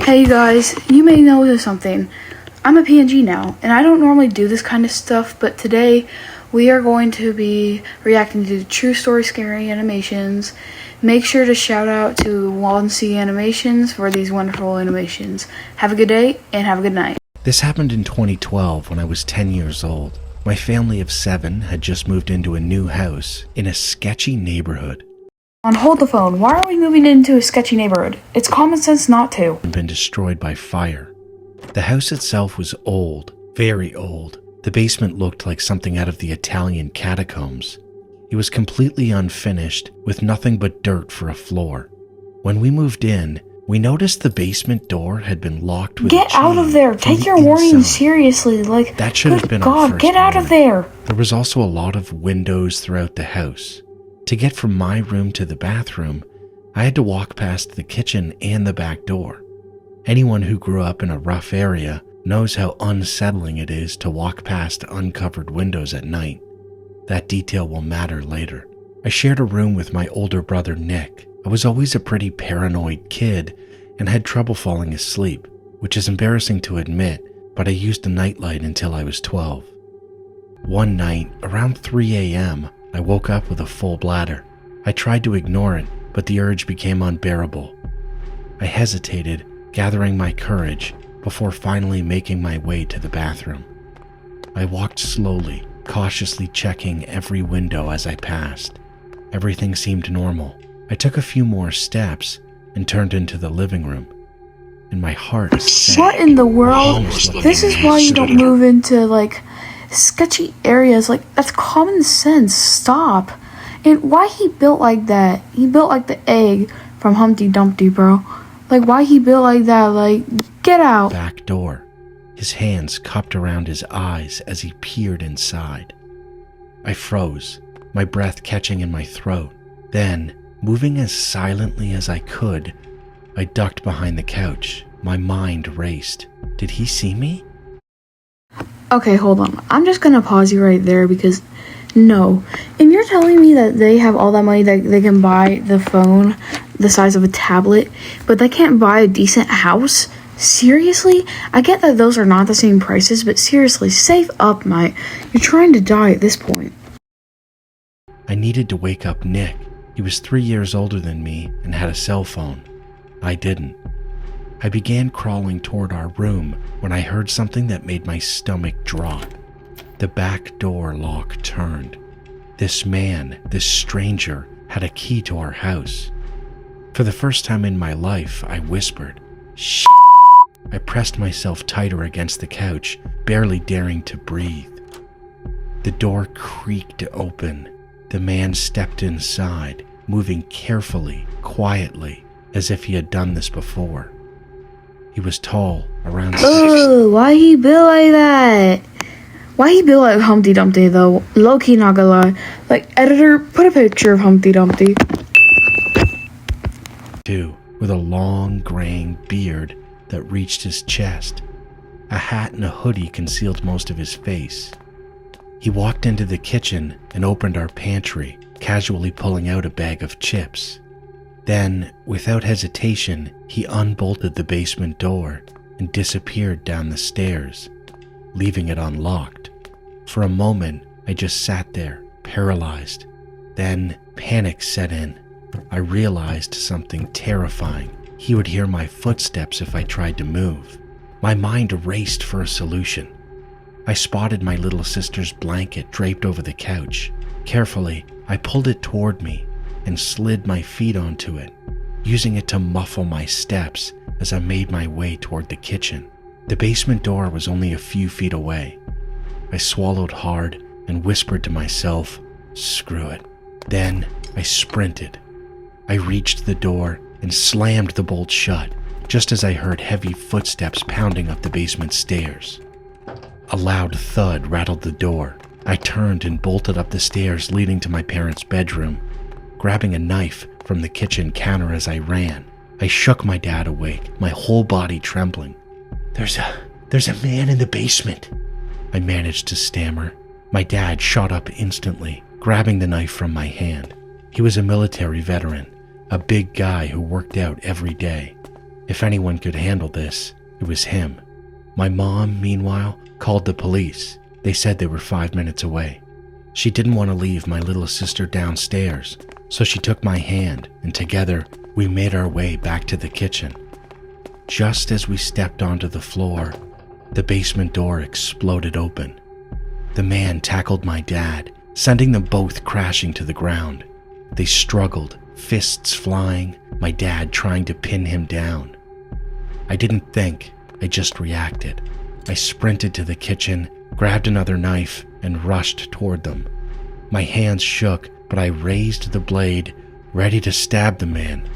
Hey guys, you may know something. I'm a PNG now, and I don't normally do this kind of stuff, but today we are going to be reacting to true story scary animations. Make sure to shout out to 1C Animations for these wonderful animations. Have a good day, and have a good night. This happened in 2012 when I was 10 years old. My family of 7 had just moved into a new house in a sketchy neighborhood. Hold the phone. Why are we moving into a sketchy neighborhood? It's common sense not to. And been destroyed by fire. The house itself was old, very old. The basement looked like something out of the Italian catacombs. It was completely unfinished, with nothing but dirt for a floor. When we moved in, we noticed the basement door had been locked with a chain. Get out of there! Take your warning seriously. That should have been our first get out of there! There was also a lot of windows throughout the house. To get from my room to the bathroom, I had to walk past the kitchen and the back door. Anyone who grew up in a rough area knows how unsettling it is to walk past uncovered windows at night. That detail will matter later. I shared a room with my older brother Nick. I was always a pretty paranoid kid and had trouble falling asleep, which is embarrassing to admit, but I used a nightlight until I was 12. One night, around 3 a.m., I woke up with a full bladder. I tried to ignore it, but the urge became unbearable. I hesitated, gathering my courage, before finally making my way to the bathroom. I walked slowly, cautiously checking every window as I passed. Everything seemed normal. I took a few more steps and turned into the living room. And my heart sank. What in the world? This is why you don't move into, sketchy areas. That's common sense. Stop. And why he built like that? He built like the egg from Humpty Dumpty, bro. Why he built like that? Get out. Back door. His hands cupped around his eyes as he peered inside. I froze, my breath catching in my throat. Then, moving as silently as I could, I ducked behind the couch. My mind raced. Did he see me? Okay, hold on. I'm just gonna pause you right there because no. And you're telling me that they have all that money that they can buy the phone the size of a tablet, but they can't buy a decent house? Seriously? I get that those are not the same prices, but seriously, save up, mate. You're trying to die at this point. I needed to wake up Nick. He was 3 years older than me and had a cell phone. I didn't. I began crawling toward our room when I heard something that made my stomach drop. The back door lock turned. This man, this stranger, had a key to our house. For the first time in my life, I whispered, "Shh." I pressed myself tighter against the couch, barely daring to breathe. The door creaked open. The man stepped inside, moving carefully, quietly, as if he had done this before. He was tall, around 6. Oh, why he built like that? Why he built like Humpty Dumpty though? Low-key, not gonna lie. Editor, put a picture of Humpty Dumpty. With a long, graying beard that reached his chest. A hat and a hoodie concealed most of his face. He walked into the kitchen and opened our pantry, casually pulling out a bag of chips. Then, without hesitation, he unbolted the basement door and disappeared down the stairs, leaving it unlocked. For a moment, I just sat there, paralyzed. Then, panic set in. I realized something terrifying. He would hear my footsteps if I tried to move. My mind raced for a solution. I spotted my little sister's blanket draped over the couch. Carefully, I pulled it toward me and slid my feet onto it, using it to muffle my steps as I made my way toward the kitchen. The basement door was only a few feet away. I swallowed hard and whispered to myself, "Screw it." Then I sprinted. I reached the door and slammed the bolt shut, just as I heard heavy footsteps pounding up the basement stairs. A loud thud rattled the door. I turned and bolted up the stairs leading to my parents' bedroom, grabbing a knife from the kitchen counter as I ran. I shook my dad awake, my whole body trembling. There's a man in the basement," I managed to stammer. My dad shot up instantly, grabbing the knife from my hand. He was a military veteran, a big guy who worked out every day. If anyone could handle this, it was him. My mom, meanwhile, called the police. They said they were 5 minutes away. She didn't want to leave my little sister downstairs, so she took my hand, and together we made our way back to the kitchen. Just as we stepped onto the floor, the basement door exploded open. The man tackled my dad, sending them both crashing to the ground. They struggled, fists flying, my dad trying to pin him down. I didn't think, I just reacted. I sprinted to the kitchen, grabbed another knife, and rushed toward them. My hands shook, but I raised the blade, ready to stab the man.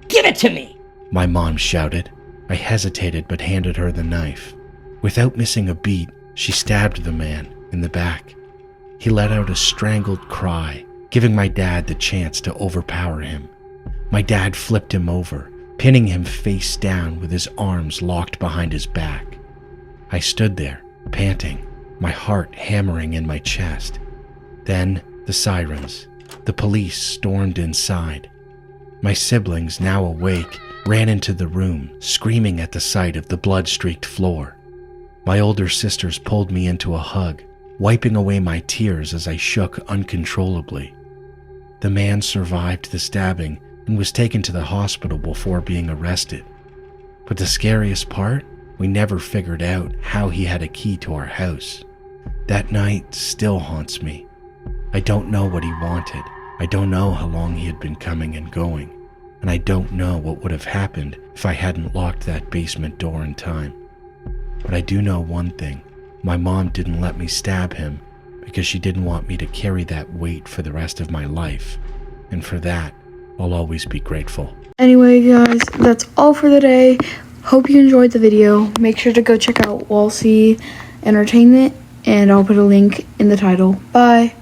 Give it to me! My mom shouted. I hesitated but handed her the knife. Without missing a beat, she stabbed the man in the back. He let out a strangled cry, giving my dad the chance to overpower him. My dad flipped him over, pinning him face down with his arms locked behind his back. I stood there, panting, my heart hammering in my chest. Then the sirens. The police stormed inside. My siblings, now awake, ran into the room, screaming at the sight of the blood-streaked floor. My older sisters pulled me into a hug, wiping away my tears as I shook uncontrollably. The man survived the stabbing and was taken to the hospital before being arrested. But the scariest part, we never figured out how he had a key to our house. That night still haunts me. I don't know what he wanted. I don't know how long he had been coming and going. And I don't know what would have happened if I hadn't locked that basement door in time. But I do know one thing. My mom didn't let me stab him because she didn't want me to carry that weight for the rest of my life. And for that, I'll always be grateful. Anyway, guys, that's all for the day. Hope you enjoyed the video. Make sure to go check out Walsey Entertainment, and I'll put a link in the title. Bye.